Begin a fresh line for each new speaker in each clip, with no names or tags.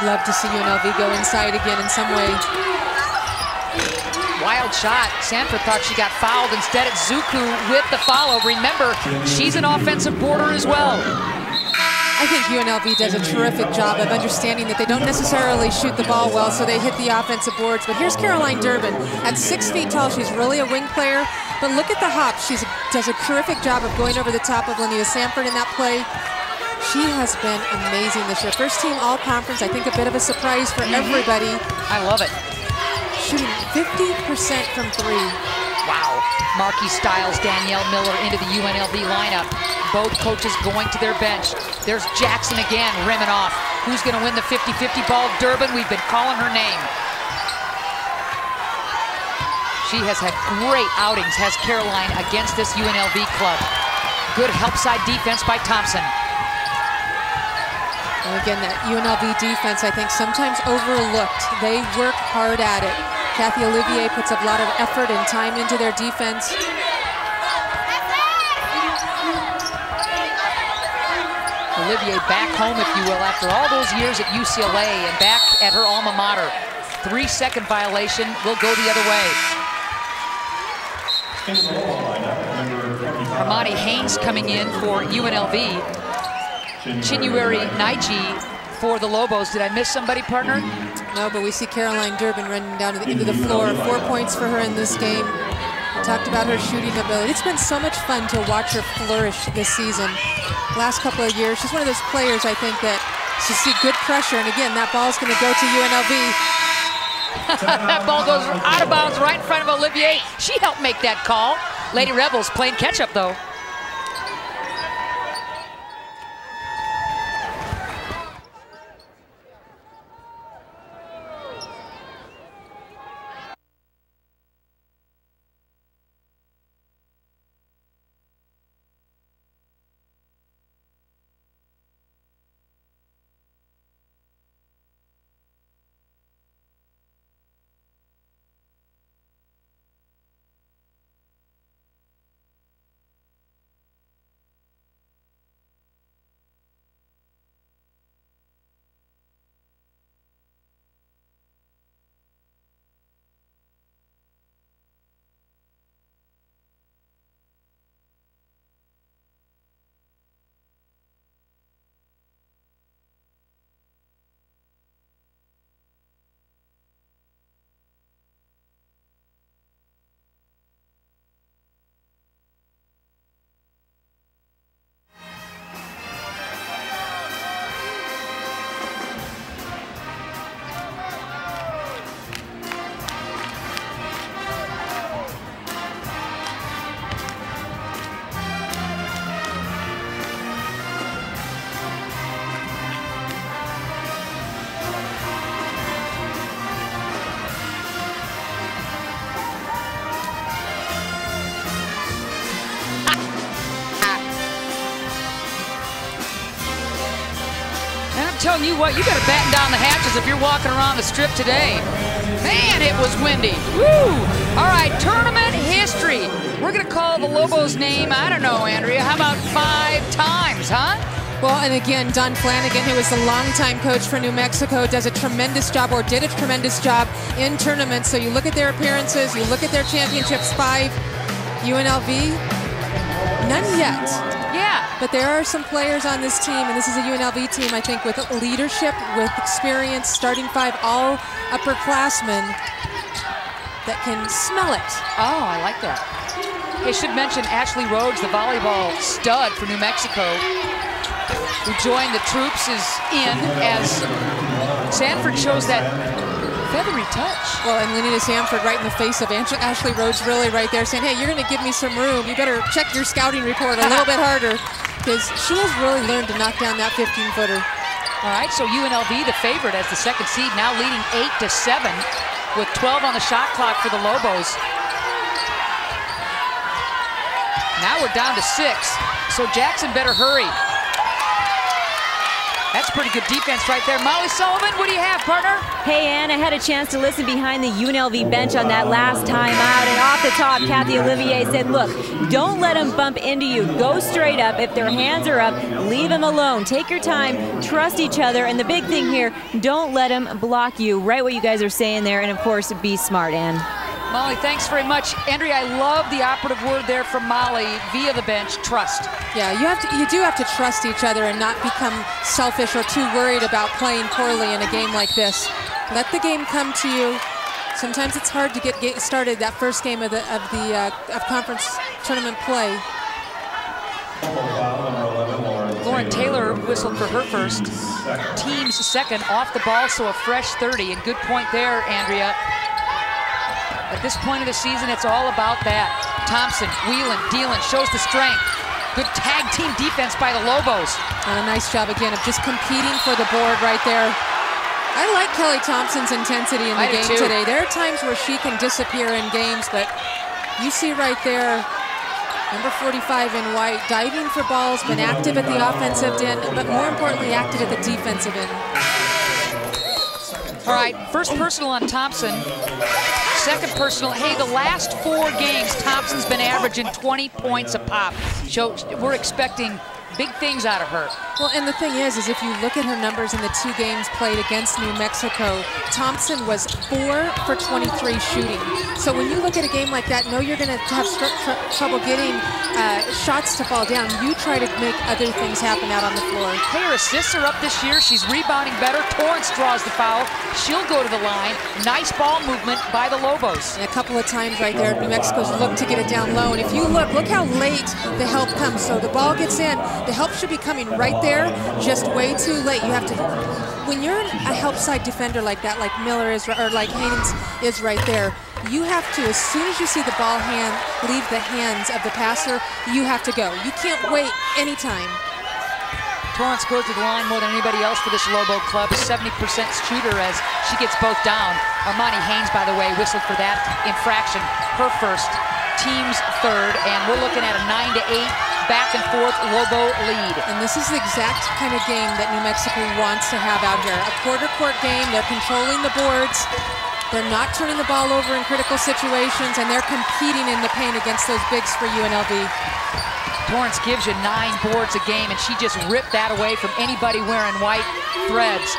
love to see UNLV go inside again in some way.
Wild shot. Sanford thought she got fouled. Instead, it's Zuku with the follow. Remember, she's an offensive boarder as well.
I think UNLV does a terrific job of understanding that they don't necessarily shoot the ball well, so they hit the offensive boards. But here's Caroline Durbin. At 6 feet tall, she's really a wing player. But look at the hop. She does a terrific job of going over the top of Lanita Sanford in that play. She has been amazing this year. First team all-conference. I think a bit of a surprise for everybody.
I love it.
Shooting 50% from 3.
Wow. Marquis Stiles, Danielle Miller into the UNLV lineup. Both coaches going to their bench. There's Jackson again, rimming off. Who's going to win the 50-50 ball? Durbin, we've been calling her name. She has had great outings, has Caroline, against this UNLV club. Good help side defense by Thompson.
And again, that UNLV defense, I think, sometimes overlooked. They work hard at it. Kathy Olivier puts a lot of effort and time into their defense.
Olivier back home, if you will, after all those years at UCLA and back at her alma mater. 3-second violation will go the other way. Hermione Haynes coming in for UNLV. Chinyere Naiji for the Lobos. Did I miss somebody, partner?
No, but we see Caroline Durbin running down into the floor. 4 points for her in this game. Talked about her shooting ability. It's been so much fun to watch her flourish this season. Last couple of years, she's one of those players, I think, that she see good pressure. And again, that ball's going to go to UNLV.
That ball goes out of bounds right in front of Olivier. She helped make that call. Lady Rebels playing catch-up, though. Telling you what, you got to batten down the hatches if you're walking around the strip today. Man, it was windy. Woo! All right, tournament history. We're going to call the Lobos' name, I don't know, Andrea, how about 5 times, huh?
Well, and again, Don Flanagan, who was the longtime coach for New Mexico, does a tremendous job, or did a tremendous job in tournaments. So you look at their appearances, you look at their championships, 5. UNLV, none yet.
Yeah.
But there are some players on this team, and this is a UNLV team, I think, with leadership, with experience, starting 5, all upperclassmen that can smell it.
Oh, I like that. I should mention Ashley Rhodes, the volleyball stud for New Mexico, who joined the troops, is in as Sanford shows that feathery touch.
Well, and Lanita Sanford right in the face of Ashley Rhodes, really right there, saying, hey, you're going to give me some room. You better check your scouting report a little bit harder, because she has really learned to knock down that 15-footer.
All right, so UNLV, the favorite as the 2nd seed, now leading 8-7 with 12 on the shot clock for the Lobos. Now we're down to 6, so Jackson better hurry. That That's pretty good defense right there. Molly Sullivan, what do you have, partner?
Hey, Ann, I had a chance to listen behind the UNLV bench on that last timeout, and off the top, Kathy Olivier said, look, don't let them bump into you. Go straight up. If their hands are up, leave them alone. Take your time, trust each other, and the big thing here, don't let them block you. Right what you guys are saying there, and of course, be smart, Ann.
Molly, thanks very much. Andrea, I love the operative word there from Molly via the bench, trust.
Yeah, you do have to trust each other and not become selfish or too worried about playing poorly in a game like this. Let the game come to you. Sometimes it's hard to get started that first game of conference tournament play.
Lauren Taylor whistled for her first. Team's second, off the ball, so a fresh 30. And good point there, Andrea. At this point of the season, it's all about that. Thompson, wheeling, dealing, shows the strength. Good tag team defense by the Lobos.
And a nice job again of just competing for the board right there. I like Kelly Thompson's intensity in the game today. There are times where she can disappear in games, but you see right there, number 45 in white, diving for balls, been active at the offensive end, but more importantly, active at the defensive end.
All right, first personal on Thompson. Second personal. Hey, the last 4 games, Thompson's been averaging 20 points a pop. So we're expecting big things out of her.
Well, and the thing is if you look at her numbers in the 2 games played against New Mexico, Thompson was 4 for 23 shooting. So when you look at a game like that, know you're going to have trouble getting shots to fall down. You try to make other things happen out on the floor.
Hey, her assists are up this year. She's rebounding better. Torrance draws the foul. She'll go to the line. Nice ball movement by the Lobos.
And a couple of times right there, New Mexico's looked to get it down low. And if you look how late the help comes. So the ball gets in. The help should be coming right there, just way too late. You have to, when you're a help side defender like that, like Miller is, or like Haynes is right there, you have to, as soon as you see the ball leave the hands of the passer, you have to go. You can't wait anytime.
Torrance goes to the line more than anybody else for this Lobo club. A 70% shooter as she gets both down. Armani Haynes, by the way, whistled for that infraction. Her first, team's third, and we're looking at a 9-8 back and forth Lobo lead.
And this is the exact kind of game that New Mexico wants to have out here. A quarter court game, they're controlling the boards. They're not turning the ball over in critical situations, and they're competing in the paint against those bigs for UNLV.
Torrance gives you 9 boards a game, and she just ripped that away from anybody wearing white threads.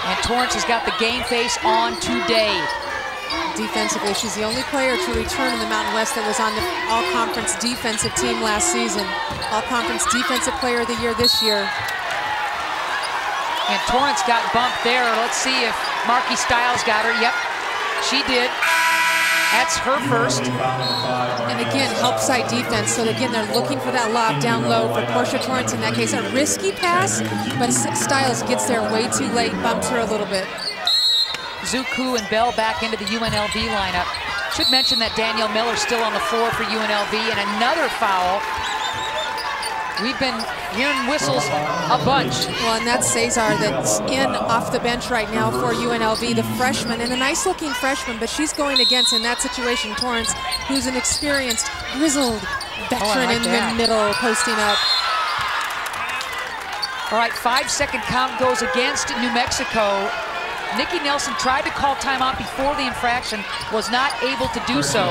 And Torrance has got the game face on today.
Defensively, she's the only player to return in the Mountain West that was on the All-Conference defensive team last season. All-Conference Defensive Player of the Year this year.
And Torrance got bumped there. Let's see if Marky Stiles got her. Yep, she did. That's her first.
And again, help side defense. So again, they're looking for that lob down low for Porche Torrance in that case. A risky pass, but Stiles gets there way too late, bumps her a little bit.
Zuku and Bell back into the UNLV lineup. Should mention that Danielle Miller still on the floor for UNLV, and another foul. We've been hearing whistles a bunch.
Well, and that's Cesar that's in off the bench right now for UNLV, the freshman, and a nice-looking freshman, but she's going against, in that situation, Torrance, who's an experienced, grizzled veteran in the middle, posting up.
All right, 5-second count goes against New Mexico. Nikki Nelson tried to call timeout before the infraction, was not able to do so.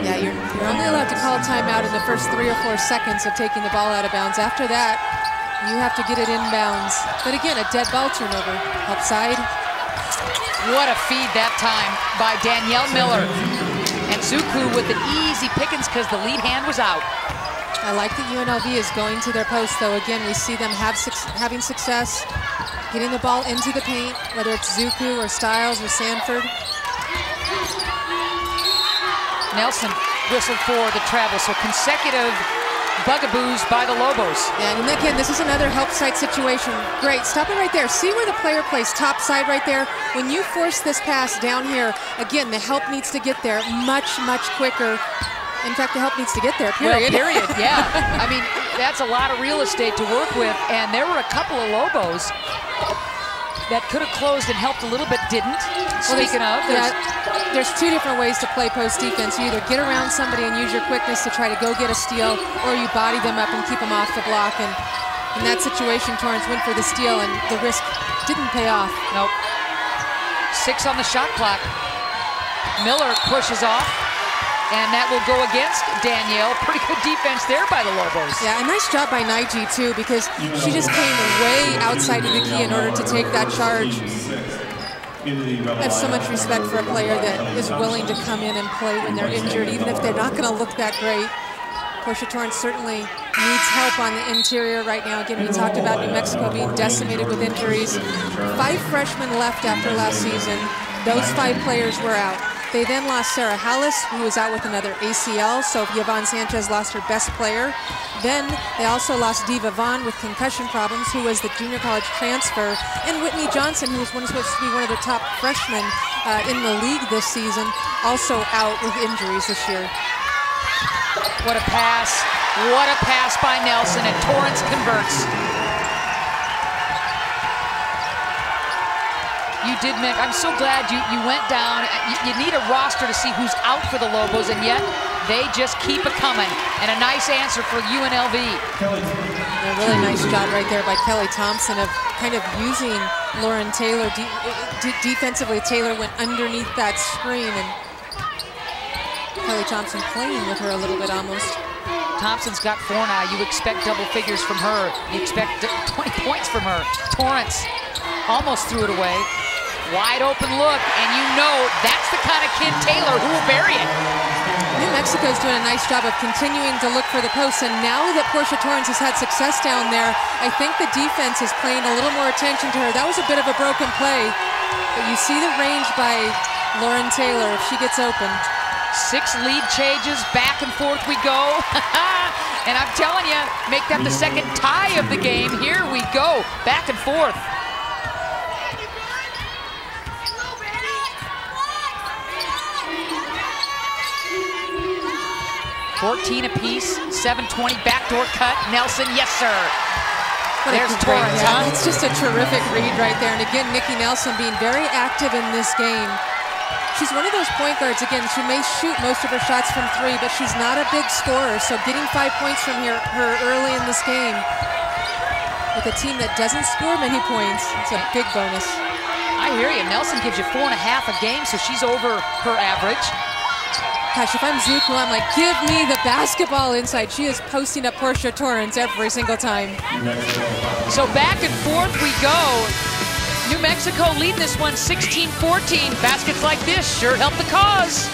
Yeah, you're only allowed to call a timeout in the first 3 or 4 seconds of taking the ball out of bounds. After that, you have to get it inbounds. But again, a dead ball turnover. Upside.
What a feed that time by Danielle Miller. And Zuku with an easy pickings because the lead hand was out.
I like that UNLV is going to their post, though. Again, we see them having success getting the ball into the paint, whether it's Zuku or Stiles or Sanford.
Nelson whistled for the travel, so consecutive bugaboos by the Lobos.
Yeah, and again, this is another help side situation. Great, stop it right there. See where the player plays top side right there? When you force this pass down here, again, the help needs to get there much, much quicker. In fact, the help needs to get there, period.
Well, period, yeah. I mean, that's a lot of real estate to work with, and there were a couple of Lobos that could have closed and helped a little bit, didn't. Speaking of,
there's 2 different ways to play post defense. You either get around somebody and use your quickness to try to go get a steal, or you body them up and keep them off the block. And In that situation, Torrance went for the steal, and the risk didn't pay off.
Nope. 6 on the shot clock. Miller pushes off, and that will go against Danielle. Pretty good defense there by the Lobos.
Yeah, a nice job by Naiji, too, because she just came way outside of the key in order to take that charge. I have so much respect for a player that is willing to come in and play when they're injured, even if they're not going to look that great. Porche Torrance certainly needs help on the interior right now. Again, we talked about New Mexico being decimated with injuries. 5 freshmen left after last season. Those 5 players were out. They then lost Sarah Hallis, who was out with another ACL, so Yvonne Sanchez lost her best player. Then they also lost Diva Vaughn with concussion problems, who was the junior college transfer, and Whitney Johnson, who was supposed to be one of the top freshmen in the league this season, also out with injuries this year.
What a pass. What a pass by Nelson, and Torrance converts. You did, Mick. I'm so glad you went down. You need a roster to see who's out for the Lobos, and yet they just keep it coming. And a nice answer for UNLV.
A really nice job right there by Kelly Thompson of kind of using Lauren Taylor. Defensively, Taylor went underneath that screen, and Kelly Thompson playing with her a little bit almost.
Thompson's got 4 now. You expect double figures from her. You expect 20 points from her. Torrance almost threw it away. Wide open look, and you know that's the kind of kid, Taylor, who will bury it.
New Mexico's doing a nice job of continuing to look for the posts, and now that Porche Torrance has had success down there, I think the defense is paying a little more attention to her. That was a bit of a broken play, but you see the range by Lauren Taylor if she gets open.
6 lead changes, back and forth we go. And I'm telling you, make that the second tie of the game. Here we go, back and forth. 14 apiece, 7:20, backdoor cut. Nelson, yes, sir. There's Torrance, huh?
It's just a terrific read right there. And again, Nikki Nelson being very active in this game. She's one of those point guards, again, she may shoot most of her shots from 3, but she's not a big scorer. So getting 5 points from her early in this game with a team that doesn't score many points, it's a big bonus.
I hear you. Nelson gives you 4.5 a game, so she's over her average.
Gosh, if I'm Zuko, I'm like, give me the basketball inside. She is posting up Porche Torrance every single time.
So back and forth we go. New Mexico leading this one 16-14. Baskets like this sure help the cause.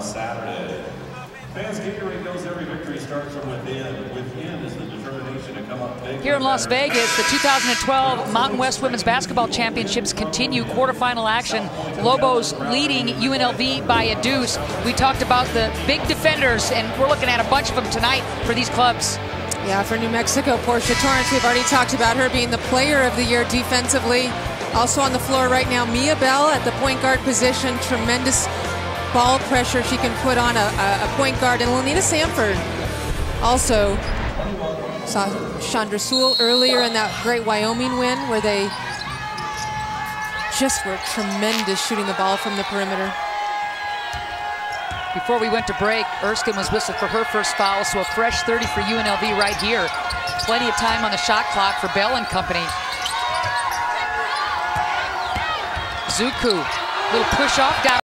Saturday. Fans Gatorade knows every victory starts from within. Within is the determination to come up big.
Here in Las Vegas, the 2012 Mountain West Women's Basketball Championships continue. Quarterfinal action. Lobos leading UNLV by a deuce. We talked about the big defenders, and we're looking at a bunch of them tonight for these clubs.
Yeah, for New Mexico, Porche Torrance, we've already talked about her being the player of the year defensively. Also on the floor right now, Mia Bell at the point guard position. Tremendous ball pressure she can put on a point guard. And Lenita Sanford also saw Chandra Sewell earlier in that great Wyoming win where they just were tremendous shooting the ball from the perimeter.
Before we went to break, Erskine was whistled for her first foul, so a fresh 30 for UNLV right here. Plenty of time on the shot clock for Bell and company. Zuku, little push off down.